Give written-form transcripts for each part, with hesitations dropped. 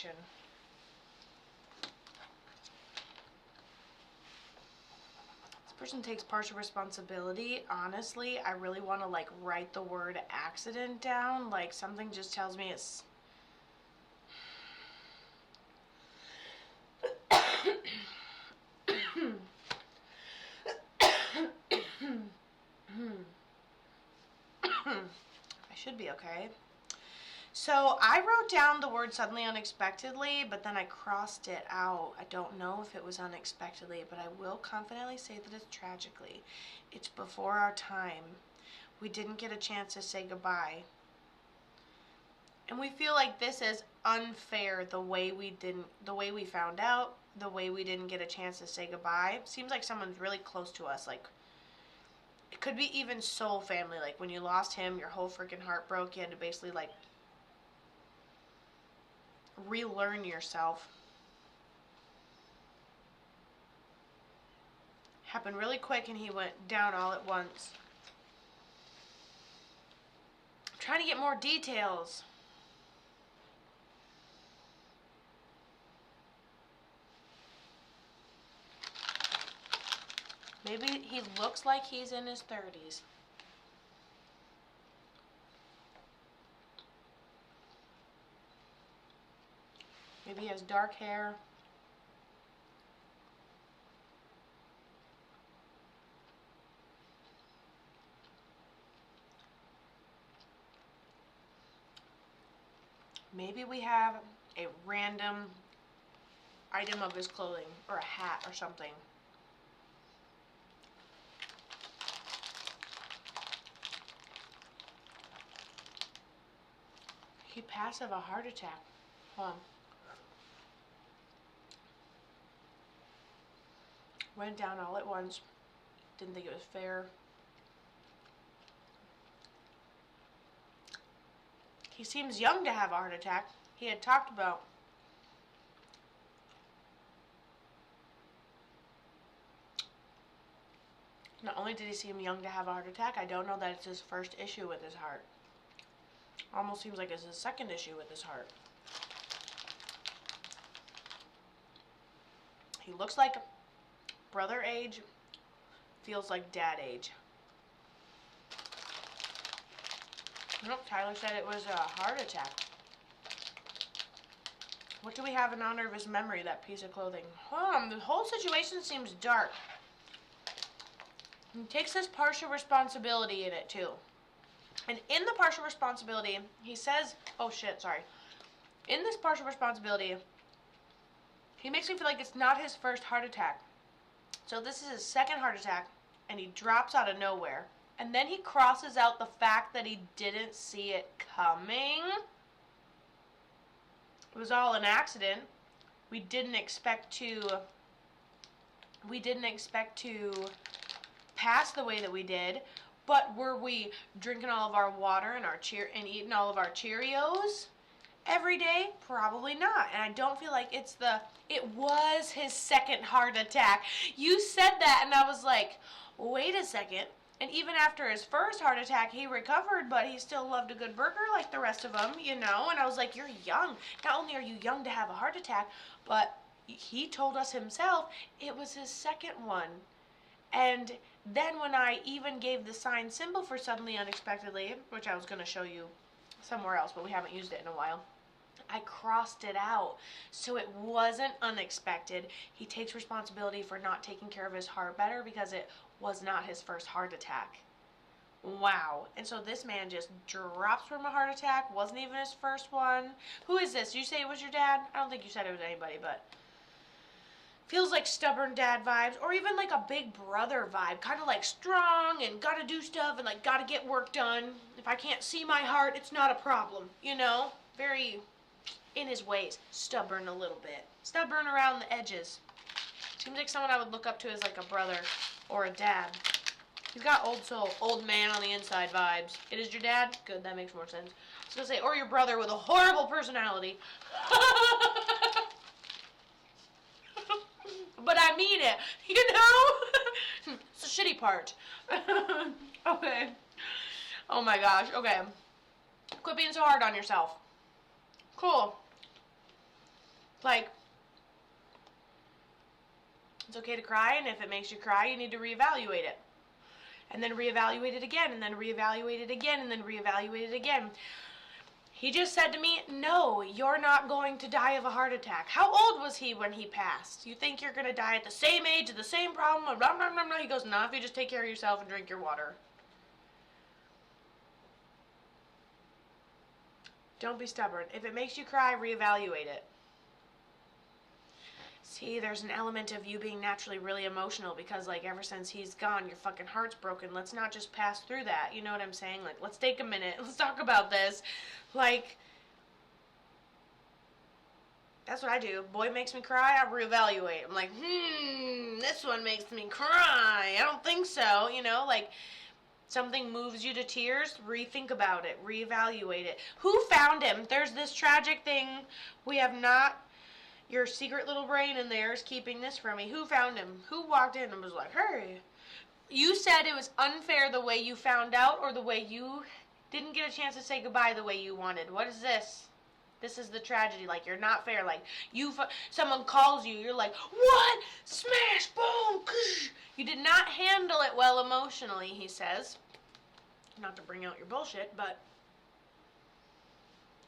action. This person takes partial responsibility. Honestly, I really want to like write the word accident down. Like something just tells me it's I should be okay. So I wrote down the word suddenly unexpectedly, but then I crossed it out. I don't know if it was unexpectedly, but I will confidently say that it's tragically. It's before our time. We didn't get a chance to say goodbye. And we feel like this is unfair, the way we found out, the way we didn't get a chance to say goodbye. Seems like someone's really close to us, like it could be even soul family. Like when you lost him, your whole freaking heart broke. You had to basically like relearn yourself. Happened really quick and he went down all at once. I'm trying to get more details. Maybe he looks like he's in his 30s. Maybe he has dark hair. Maybe we have a random item of his clothing or a hat or something. He passed of a heart attack. Hold on. Went down all at once. Didn't think it was fair. He seems young to have a heart attack. He had talked about not only did he seem young to have a heart attack, I don't know that it's his first issue with his heart. Almost seems like it's his second issue with his heart. He looks like brother age, feels like dad age. Nope, Tyler said it was a heart attack. What do we have in honor of his memory, that piece of clothing? The whole situation seems dark. He takes this partial responsibility in it, too. And in the partial responsibility, he says, oh shit, sorry. In this partial responsibility, he makes me feel like it's not his first heart attack. So this is his second heart attack, and he drops out of nowhere. And then he crosses out the fact that he didn't see it coming. It was all an accident. We didn't expect to pass the way that we did. But were we drinking all of our water and and eating all of our Cheerios every day? Probably not. And I don't feel like it was his second heart attack. You said that and I was like, wait a second. And even after his first heart attack, he recovered, but he still loved a good burger like the rest of them, you know? And I was like, you're young. Not only are you young to have a heart attack, but he told us himself it was his second one. And then when I even gave the sign symbol for suddenly unexpectedly, which I was going to show you somewhere else, but we haven't used it in a while, I crossed it out. So it wasn't unexpected. He takes responsibility for not taking care of his heart better because it was not his first heart attack. Wow. And so this man just drops from a heart attack. Wasn't even his first one. Who is this? Did you say it was your dad? I don't think you said it was anybody, but feels like stubborn dad vibes, or even like a big brother vibe. Kind of like strong and gotta do stuff and like gotta get work done. If I can't see my heart, it's not a problem. You know? Very in his ways. Stubborn a little bit. Stubborn around the edges. Seems like someone I would look up to as like a brother or a dad. He's got old soul, old man on the inside vibes. It is your dad? Good, that makes more sense. I was gonna say, or your brother with a horrible personality. But I mean it, you know? It's the shitty part. Okay. Oh my gosh, okay. Quit being so hard on yourself. Cool. Like, it's okay to cry, and if it makes you cry, you need to reevaluate it. And then reevaluate it again, and then reevaluate it again, and then reevaluate it again. He just said to me, no, you're not going to die of a heart attack. How old was he when he passed? You think you're going to die at the same age, of the same problem? Blah, blah, blah, blah. He goes, no, if you just take care of yourself and drink your water. Don't be stubborn. If it makes you cry, reevaluate it. See, there's an element of you being naturally really emotional because, like, ever since he's gone, your fucking heart's broken. Let's not just pass through that. You know what I'm saying? Like, let's take a minute. Let's talk about this. Like, that's what I do. Boy makes me cry, I reevaluate. I'm like, this one makes me cry. I don't think so. You know, like, something moves you to tears, rethink about it, reevaluate it. Who found him? There's this tragic thing. We have not, your secret little brain in there is keeping this from me. Who found him? Who walked in and was like, hey? You said it was unfair the way you found out, or the way you didn't get a chance to say goodbye the way you wanted. What is this? This is the tragedy. Like, you're not fair. Like, someone calls you, you're like, what? Smash, boom, you did not handle it well emotionally, he says. Not to bring out your bullshit, but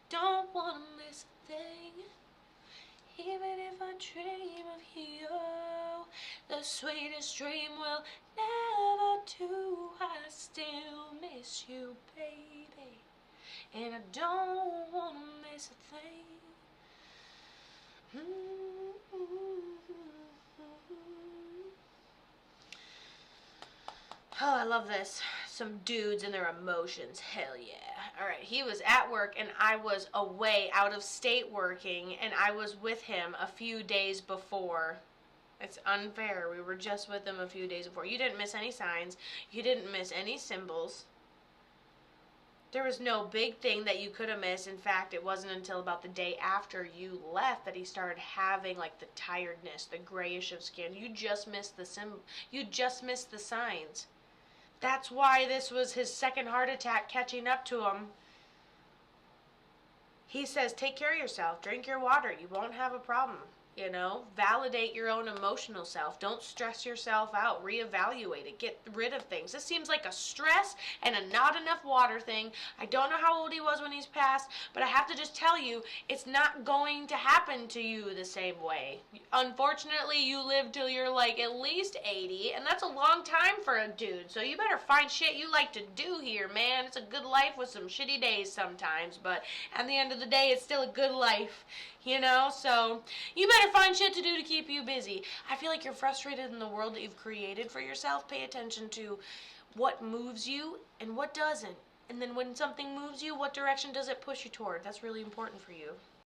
don't want to miss a thing. Even if I dream of you, the sweetest dream will never do. I still miss you, baby, and I don't want to miss a thing. Oh, I love this. Some dudes and their emotions. Hell yeah. Alright, he was at work and I was away, out of state working, and I was with him a few days before. It's unfair. We were just with him a few days before. You didn't miss any signs. You didn't miss any symbols. There was no big thing that you could have missed. In fact, it wasn't until about the day after you left that he started having, like, the tiredness, the grayish of skin. You just missed the You just missed the signs. That's why this was his second heart attack catching up to him. He says, take care of yourself. Drink your water. You won't have a problem. You know, validate your own emotional self. Don't stress yourself out. Reevaluate it. Get rid of things. This seems like a stress and a not enough water thing. I don't know how old he was when he's passed, but I have to just tell you, it's not going to happen to you the same way. Unfortunately, you live till you're like at least 80, and that's a long time for a dude. So you better find shit you like to do here, man. It's a good life with some shitty days sometimes, but at the end of the day, it's still a good life. You know, so you better find shit to do to keep you busy. I feel like you're frustrated in the world that you've created for yourself. Pay attention to what moves you and what doesn't. And then when something moves you, what direction does it push you toward? That's really important for you.